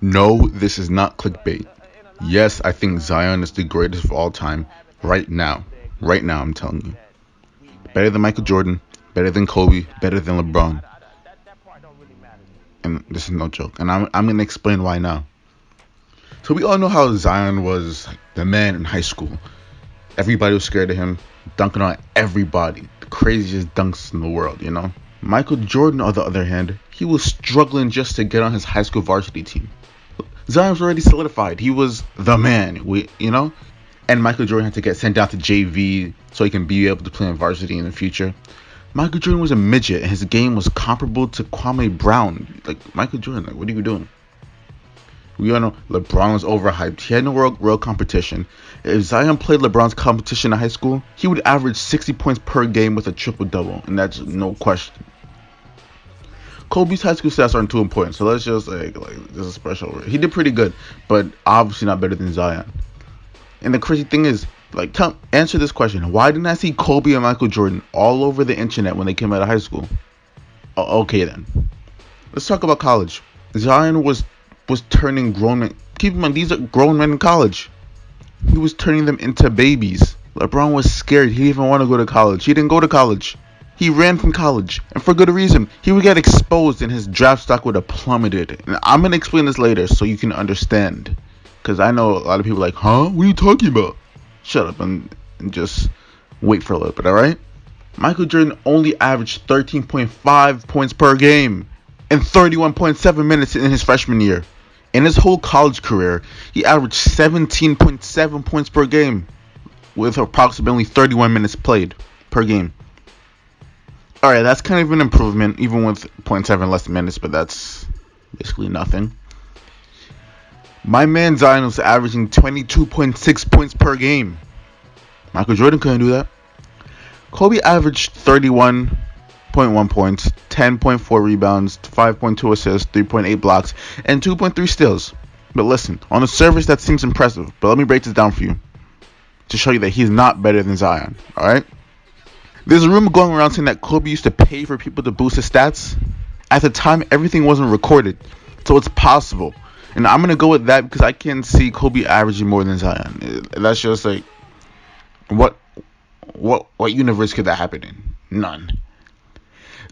No, this is not clickbait. Yes, I think Zion is the greatest of all time right now. Right now, I'm telling you. Better than Michael Jordan, better than Kobe, better than LeBron. And this is no joke. And I'm going to explain why now. So we all know how Zion was the man in high school. Everybody was scared of him, dunking on everybody. The craziest dunks in the world, you know? Michael Jordan, on the other hand, he was struggling just to get on his high school varsity team. Zion was already solidified. He was the man, and Michael Jordan had to get sent down to JV so he can be able to play in varsity in the future. Michael Jordan was a midget, and his game was comparable to Kwame Brown. Like, Michael Jordan, like, what are you doing? We all know LeBron was overhyped. He had no real competition. If Zion played LeBron's competition in high school, he would average 60 points per game with a triple-double, and that's no question. Kobe's high school stats aren't too important, so let's just like this is special. He did pretty good, but obviously not better than Zion. And the crazy thing is, answer this question: why didn't I see Kobe and Michael Jordan all over the internet when they came out of high school? Okay then, let's talk about college. Zion was turning grown men. Keep in mind, these are grown men in college. He was turning them into babies. LeBron was scared. He didn't even want to go to college. He didn't go to college. He ran from college, and for good reason. He would get exposed and his draft stock would have plummeted. And I'm going to explain this later so you can understand. Because I know a lot of people are like, huh? What are you talking about? Shut up and just wait for a little bit, alright? Michael Jordan only averaged 13.5 points per game and 31.7 minutes in his freshman year. In his whole college career, he averaged 17.7 points per game with approximately 31 minutes played per game. Alright, that's kind of an improvement, even with 0.7 less minutes, but that's basically nothing. My man Zion was averaging 22.6 points per game. Michael Jordan couldn't do that. Kobe averaged 31.1 points, 10.4 rebounds, 5.2 assists, 3.8 blocks, and 2.3 steals. But listen, on the surface that seems impressive, but let me break this down for you to show you that he's not better than Zion, alright? There's a rumor going around saying that Kobe used to pay for people to boost his stats. At the time, everything wasn't recorded, so it's possible. And I'm going to go with that because I can't see Kobe averaging more than Zion. That's just like, what universe could that happen in? None.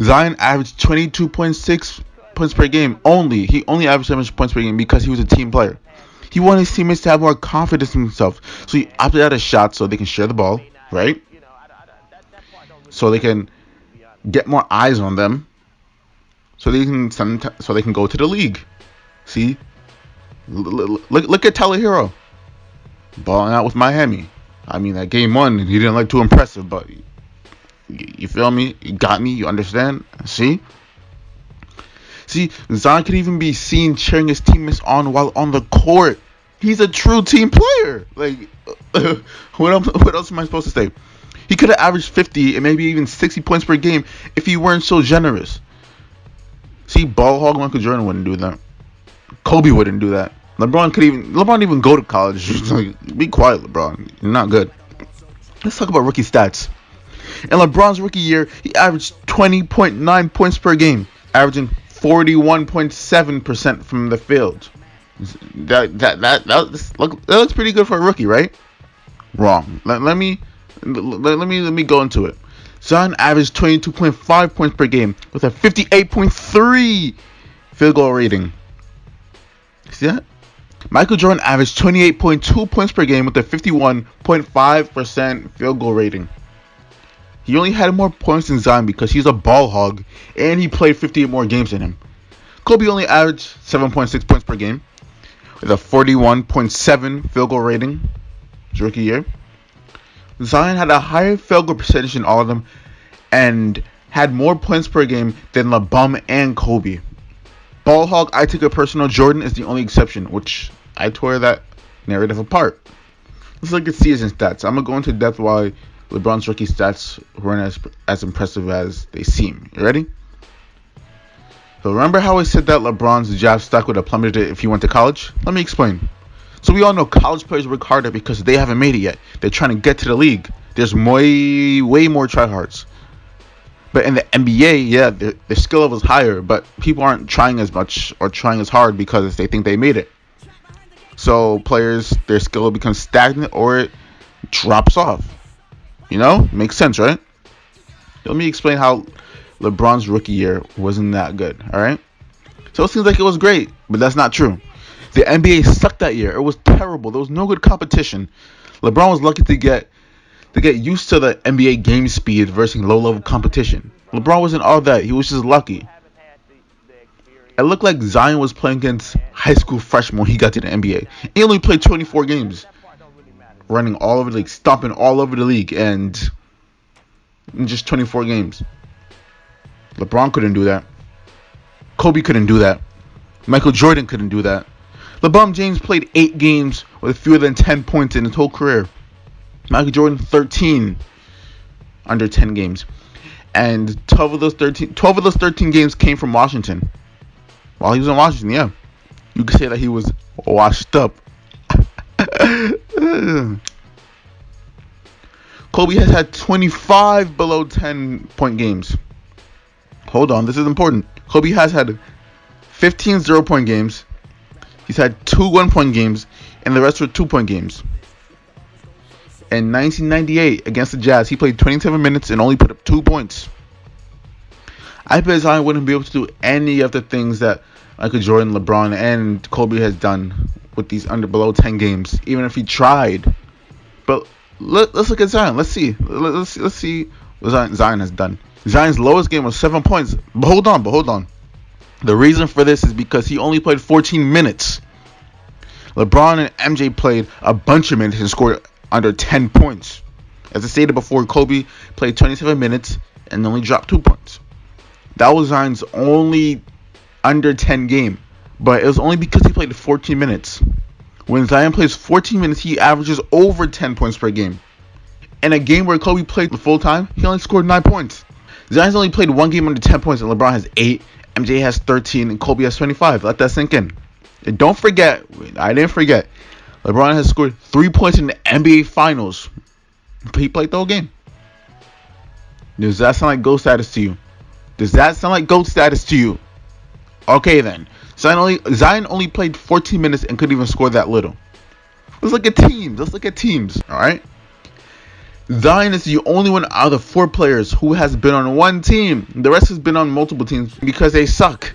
Zion averaged 22.6 points per game only. He only averaged 7 points per game because he was a team player. He wanted his teammates to have more confidence in himself. So he opted out of shots so they can share the ball, right? So they can get more eyes on them. So they can go to the league. See? Look at Tyler Hero. Balling out with Miami. I mean, that game 1, he didn't look too impressive, but you feel me? You got me? You understand? See, Zion could even be seen cheering his teammates on while on the court. He's a true team player. Like, what else am I supposed to say? He could have averaged 50 and maybe even 60 points per game if he weren't so generous. See, ball hog Michael Jordan wouldn't do that. Kobe wouldn't do that. LeBron even go to college. Like, be quiet, LeBron. You're not good. Let's talk about rookie stats. In LeBron's rookie year, he averaged 20.9 points per game, averaging 41.7% from the field. That looks pretty good for a rookie, right? Wrong. Let me go into it. Zion averaged 22.5 points per game with a 58.3 field goal rating. See that? Michael Jordan averaged 28.2 points per game with a 51.5% field goal rating. He only had more points than Zion because he's a ball hog and he played 58 more games than him. Kobe only averaged 7.6 points per game with a 41.7 field goal rating his rookie year. Zion had a higher field goal percentage than all of them and had more points per game than LeBron and Kobe. Ball hog, I take it personal. Jordan is the only exception, which I tore that narrative apart. Let's look at season stats. I'm going to go into depth why LeBron's rookie stats weren't as impressive as they seem. You ready? So remember how I said that LeBron's draft stock would have plummeted if he went to college? Let me explain. So we all know college players work harder because they haven't made it yet. They're trying to get to the league. There's way more tryhards. But in the NBA, yeah, their skill level is higher, but people aren't trying as much or trying as hard because they think they made it. So players, their skill becomes stagnant or it drops off. Makes sense, right? Let me explain how LeBron's rookie year wasn't that good, all right? So it seems like it was great, but that's not true. The NBA sucked that year. It was terrible. There was no good competition. LeBron was lucky to get used to the NBA game speed versus low-level competition. LeBron wasn't all that. He was just lucky. It looked like Zion was playing against high school freshmen when he got to the NBA. He only played 24 games, running all over the league, stomping all over the league, and in just 24 games. LeBron couldn't do that. Kobe couldn't do that. Michael Jordan couldn't do that. LeBron James played 8 games with fewer than 10 points in his whole career. Michael Jordan 13 under 10 games. And 12 of those 13 games came from Washington. While he was in Washington, yeah. You could say that he was washed up. Kobe has had 25 below 10-point games. Hold on, this is important. Kobe has had 15 0-point games. He's had 2 1-point games, and the rest were 2-point games. In 1998, against the Jazz, he played 27 minutes and only put up 2 points. I bet Zion wouldn't be able to do any of the things that Michael Jordan, LeBron, and Kobe has done with these below 10 games, even if he tried. But let's look at Zion. Let's see what Zion has done. Zion's lowest game was 7 points. But hold on. The reason for this is because he only played 14 minutes. LeBron and MJ played a bunch of minutes and scored under 10 points. As I stated before, Kobe played 27 minutes and only dropped 2 points. That was Zion's only under 10 game. But it was only because he played 14 minutes. When Zion plays 14 minutes, he averages over 10 points per game. In a game where Kobe played the full time, he only scored 9 points. Zion's only played 1 game under 10 points, and LeBron has 8, MJ has 13, and Kobe has 25. Let that sink in. And don't forget, I didn't forget, LeBron has scored 3 points in the NBA Finals. He played the whole game. Does that sound like GOAT status to you? Okay then. Zion only played 14 minutes and couldn't even score that little. Let's look at teams. Alright? Zion is the only one out of the 4 players who has been on one team. The rest has been on multiple teams because they suck.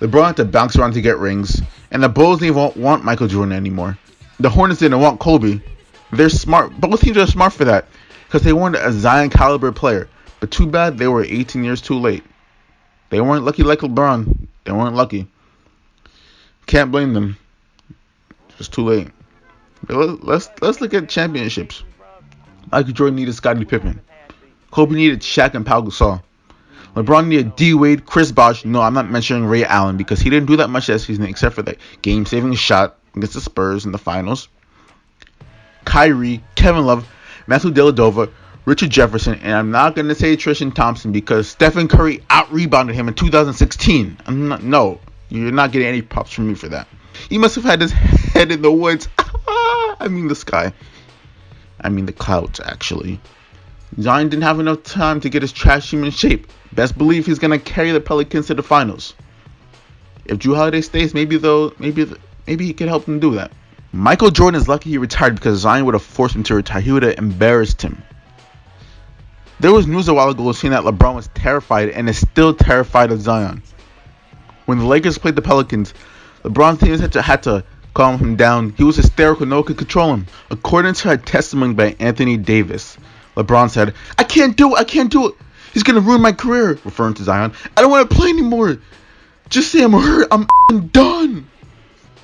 LeBron had to bounce around to get rings, and the Bulls didn't even want Michael Jordan anymore. The Hornets didn't want Kobe. They're smart. Both teams are smart for that because they wanted a Zion caliber player. But too bad they were 18 years too late. They weren't lucky like LeBron. They weren't lucky. Can't blame them. Just too late. But let's look at championships. Michael Jordan needed Scottie Pippen. Kobe needed Shaq and Pau Gasol. LeBron needed D Wade, Chris Bosh. No, I'm not mentioning Ray Allen because he didn't do that much that season except for that game-saving shot against the Spurs in the finals. Kyrie, Kevin Love, Matthew Dellavedova, Richard Jefferson, and I'm not going to say Tristan Thompson because Stephen Curry out-rebounded him in 2016. You're not getting any props from me for that. He must have had his head in the woods. I mean the sky. I mean the clouds, actually. Zion didn't have enough time to get his trash team in shape. Best believe he's going to carry the Pelicans to the finals. If Jrue Holiday stays, maybe he can help them do that. Michael Jordan is lucky he retired because Zion would have forced him to retire. He would have embarrassed him. There was news a while ago saying that LeBron was terrified and is still terrified of Zion. When the Lakers played the Pelicans, LeBron's team had to calm him down. He was hysterical. No one could control him. According to a testimony by Anthony Davis, LeBron said, I can't do it. He's going to ruin my career, referring to Zion. I don't want to play anymore. Just say I'm hurt. I'm done.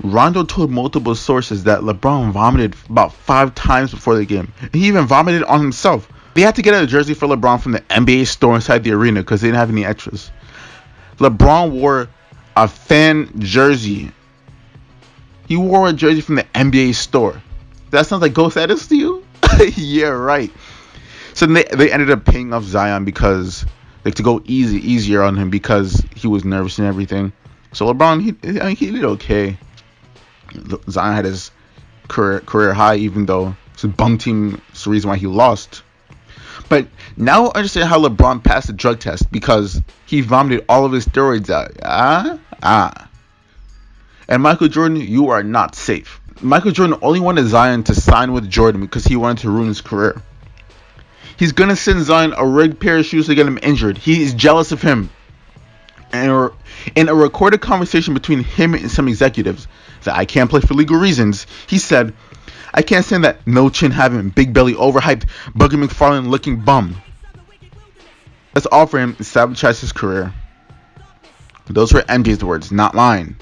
Rondo told multiple sources that LeBron vomited about 5 times before the game. He even vomited on himself. They had to get a jersey for LeBron from the NBA store inside the arena because they didn't have any extras. LeBron wore a fan jersey. He wore a jersey from the NBA store. That sounds like GOAT status to you? Yeah, right. So then they ended up paying off Zion because to go easier on him because he was nervous and everything. So LeBron, he did okay. Zion had his career high, even though his bum team is the reason why he lost. But But now I understand how LeBron passed the drug test, because he vomited all of his steroids out. And Michael Jordan, you are not safe. Michael Jordan only wanted Zion to sign with Jordan because he wanted to ruin his career. He's gonna send Zion a rigged pair of shoes to get him injured. He is jealous of him. And in a recorded conversation between him and some executives that I can't play for legal reasons, he said, "I can't stand that no chin having, big belly, overhyped, Buggy McFarlane looking bum. Let's offer him to sabotage his career." Those were MJ's words, not mine.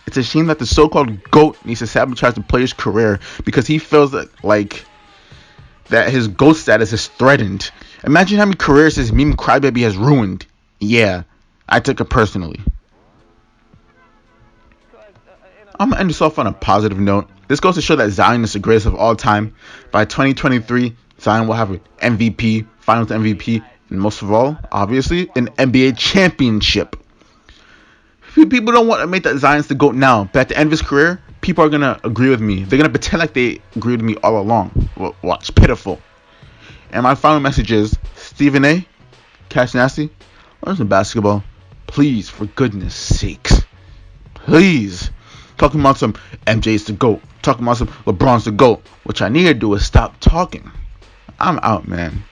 It's a shame that the so-called GOAT needs to sabotage the player's career because he feels that his GOAT status is threatened. Imagine how many careers his meme crybaby has ruined. Yeah, I took it personally. I'm going to end this off on a positive note. This goes to show that Zion is the greatest of all time. By 2023, Zion will have an MVP, Finals MVP, and most of all, obviously, an NBA championship. People don't want to make that Zion's the GOAT now, but at the end of his career, people are going to agree with me. They're going to pretend like they agreed with me all along. Watch, pitiful. And my final message is, Stephen A., Cash Nasty, learn some basketball. Please, for goodness sakes. Please. Talking about some MJ's the GOAT. Talking about some LeBron's the GOAT. What I need to do is stop talking. I'm out, man.